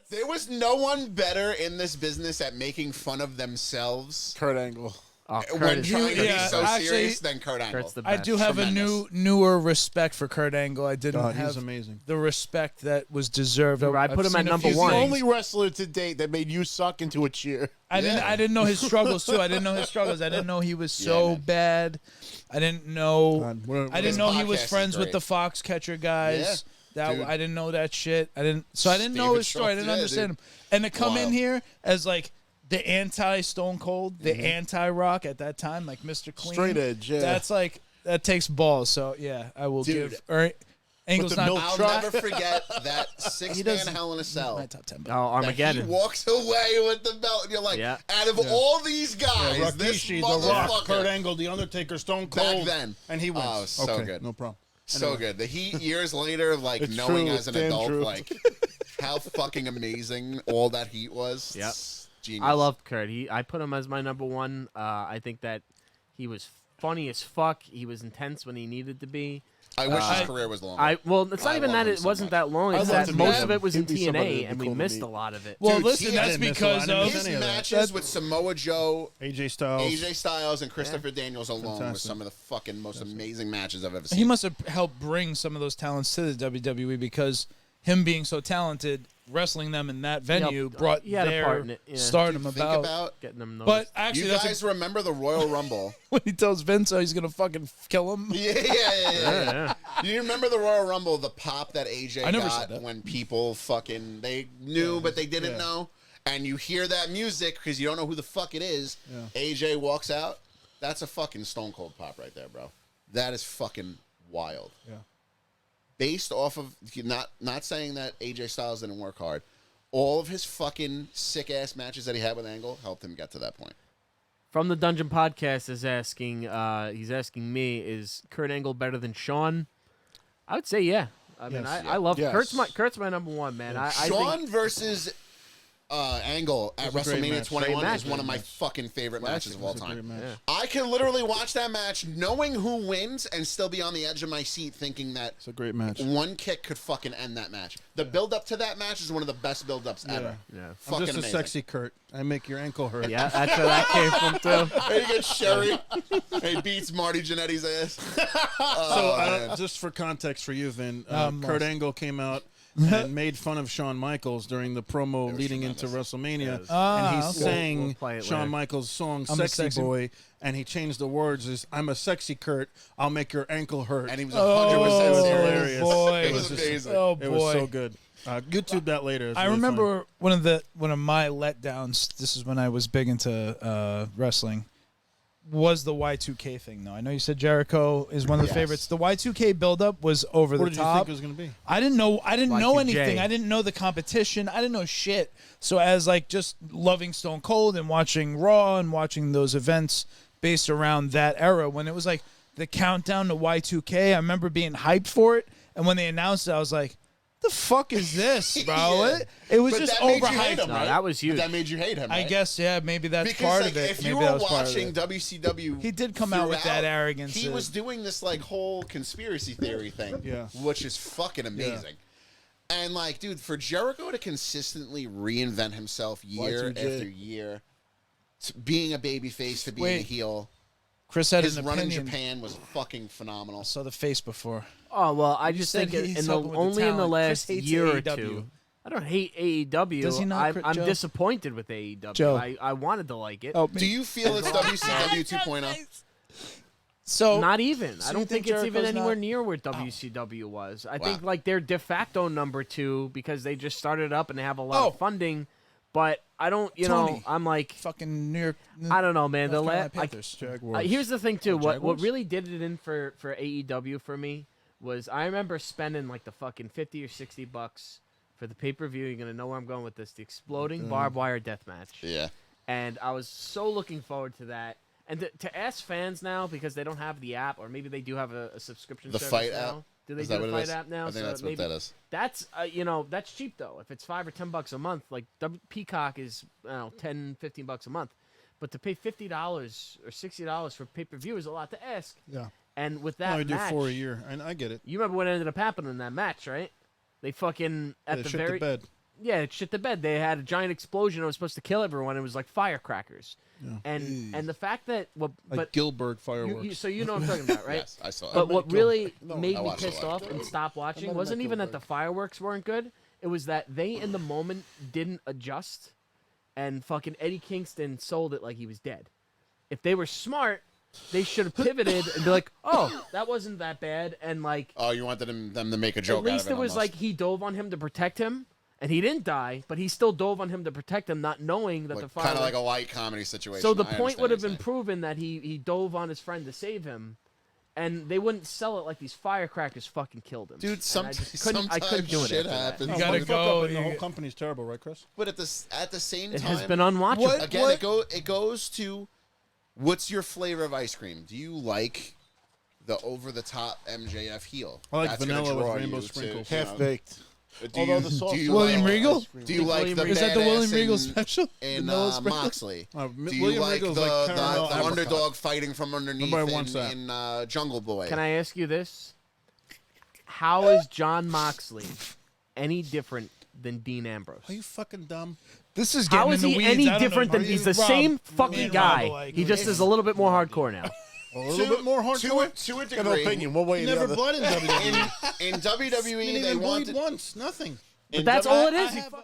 There was no one better in this business at making fun of themselves Kurt Angle. Oh, when Kurt trying to be so actually, serious than Kurt Angle. Kurt's the I best. do have Tremendous. a newer respect for Kurt Angle. I didn't God, have he's amazing. the respect that was deserved. I put him at number He's one. the only wrestler to date that made you suck into a cheer. I didn't know his struggles too. I didn't know his struggles. I didn't know he was so bad. I didn't know. I didn't know he was friends with the Foxcatcher guys. Dude. I didn't know that shit. I didn't know his story. I didn't understand him. And to come in here as like the anti-Stone Cold, the anti-Rock at that time, like Mr. Clean. Straight edge, yeah. That's like, that takes balls. So, yeah, I will give. Angle's the not. milk I'll truck. never forget that 6-man Hell in a Cell. My top 10. Oh, Armageddon. He walks away with the belt, and you're like, out of all these guys, this Rikishi, The Rock, motherfucker. Kurt Angle, The Undertaker, Stone Cold. Back then. And he wins. Oh, so good. No problem. So good. The Heat years later, like It's knowing true, as an it's damn adult, true. like how fucking amazing all that Heat was. Yep. Genius. I loved Kurt. I put him as my number one. I think that he was funny as fuck. He was intense when he needed to be. I wish his career was longer. Well, it's not even love that him it so wasn't much. that long. I It's loved that him, most yeah. of it was in He'd be somebody TNA, that'd and be we cool to missed meet. a lot of it. Well, Dude, listen, he that's didn't miss because a lot. I didn't of miss His any of that. matches with Samoa Joe, AJ Styles. AJ Styles, and Christopher Daniels alone was Fantastic. some of the fucking most amazing matches I've ever seen. he must have helped bring some of those talents to the WWE because him being so talented, wrestling them in that venue brought he had a part their in it, yeah. stardom Think about. about Getting them noticed. But actually, you that's guys remember the Royal Rumble? when he tells Vince he's gonna fucking kill him. Yeah. Do you remember the Royal Rumble? The pop that AJ I never got said that. when people fucking they knew but they didn't Yeah. know, and you hear that music because you don't know who the fuck it is. Yeah. AJ walks out. That's a fucking Stone Cold pop right there, bro. That is fucking wild. Yeah. Based off of not saying that AJ Styles didn't work hard. All of his fucking sick ass matches that he had with Angle helped him get to that point. From the Dungeon Podcast is asking. He's asking me, is Kurt Angle better than Shawn? I would say yeah. I mean, Yes. I love Yes. Kurt's my number one, man. I Shawn think, versus Angle at was a great WrestleMania match. 21 Great is one of my fucking favorite matches of all It was a great time. match. I can literally watch that match knowing who wins and still be on the edge of my seat thinking that It's a great match. one kick could fucking end that match. The build up to that match is one of the best build ups ever. Yeah. I'm Fucking just a amazing. sexy Kurt. I make your ankle hurt. yeah, that's where that came from too. There you go, Sherry. He beats Marty Jannetty's ass. So, just for context for you, Vin, Kurt Angle came out and made fun of Shawn Michaels during the promo leading into WrestleMania, and he okay. sang We'll play it Shawn later. Michaels' song I'm a "Sexy sexy- Boy," and he changed the words as "I'm a sexy Kurt. I'll make your ankle hurt." And he was 100% Oh, serious. hilarious. boy. It was just- amazing. Oh boy. It was so good. YouTube that later. It's I really remember one of my letdowns. This is when I was big into wrestling. Was the Y2K thing though? I know you said Jericho is one of the Yes. favorites. The Y2K buildup was over funny. What the did you top. think it was going to be? I didn't know Y2J. anything. I didn't know the competition. I didn't know shit. So as like just loving Stone Cold and watching Raw and watching those events based around that era when it was like the countdown to Y2K, I remember being hyped for it. And when they announced it, I was like, the fuck is this, bro? Yeah. It was But just that made you hate overhyped. him, No, right? that was huge. But that made you hate him, I right? guess, yeah, maybe that's Because part like, of it. if Maybe you that were was part of watching it. WCW, He did come out with that throughout, arrogance He of- was doing this like whole conspiracy theory thing, Yeah. which is fucking amazing. And like, dude, for Jericho to consistently reinvent himself year Y2J. after year, being a babyface to being a Wait. heel, Chris had his an run in opinion. Japan was fucking phenomenal. I saw the face before. Oh well, I just said think he's in the helping with the only in the talent. last Chris hates year or AEW. two. I don't hate AEW. Does he not, I'm Joe? disappointed with AEW. Joe. I wanted to like it. Oh, Do you feel it's WCW 2.0? So Not even. So I you don't think think it's even Jericho's anywhere not- near where WCW was. I Wow. think like they're de facto number 2 because they just started up and they have a lot of funding. But I don't, Tony. know, I'm like, fucking New York. I don't know, man. The North Carolina last, Panthers. Jaguars. here's the thing too. What Jaguars? really did it in for AEW for me was I remember spending like the fucking $50 or $60 for the pay per view. You're gonna know where I'm going with this. The exploding barbed wire death match. Yeah. And I was so looking forward to that. And to ask fans now because they don't have the app, or maybe they do have a subscription. The service Fight now. app? Do they Is do that the what it Fight is? app now? I think So that's maybe, what that is. That's that's cheap though. If it's $5 or $10 a month, like Peacock is $10, $15 a month, but to pay $50 or $60 for pay per view is a lot to ask. Yeah. And with I that do match, 4 a year, and I get it. you remember what ended up happening in that match, right? They fucking at They the shit very the bed. Yeah, it shit the bed. They had a giant explosion that was supposed to kill everyone. It was like firecrackers. Yeah. And the fact that like Gilbert fireworks. so you know what I'm talking about, right? Yes, I saw it. But what really I made me watched it pissed live. off and stop watching wasn't even that the fireworks weren't good. It was that they in the moment didn't adjust, and fucking Eddie Kingston sold it like he was dead. If they were smart, they should have pivoted and be like, "Oh, that wasn't that bad," and like, oh, you wanted them to make a joke. at least out of it was almost. like he dove on him to protect him. And he didn't die, but he still dove on him to protect him, not knowing that the fire. Kind of like a light comedy situation. So the I point would have been understand proven that he dove on his friend to save him, and they wouldn't sell it like these firecrackers fucking killed him. Dude, And I couldn't do it. shit after that. happens. You gotta Fuck go. up and the whole company's terrible, right, Chris? But at the same It time, has been unwatchable. again, it goes to what's your flavor of ice cream? Do you like the over the top MJF heel? I like That's gonna vanilla with draw rainbow you to, sprinkles. you know, Half baked. Do Although you, the sauce do you William like, Regal? Do you like the Is that the William badass Regal in- special? in Vanilla sprinkles? Moxley? Do you William like Regal's the, like caramel the apricot. underdog fighting from underneath Nobody wants that. in Jungle Boy? Can I ask you this? How is John Moxley any different than Dean Ambrose? Are you fucking dumb? This is getting How is in the he weeds. any I don't know. different than Are he's you- the Rob, same me fucking and guy? Rob alike. He just is a little bit more hardcore now. A little bit more hardcore. To a Got no degree. opinion, one way or the Never other. bled in WWE. In WWE, Didn't they even bleed wanted. once. Nothing. But that's all it is. I He have a-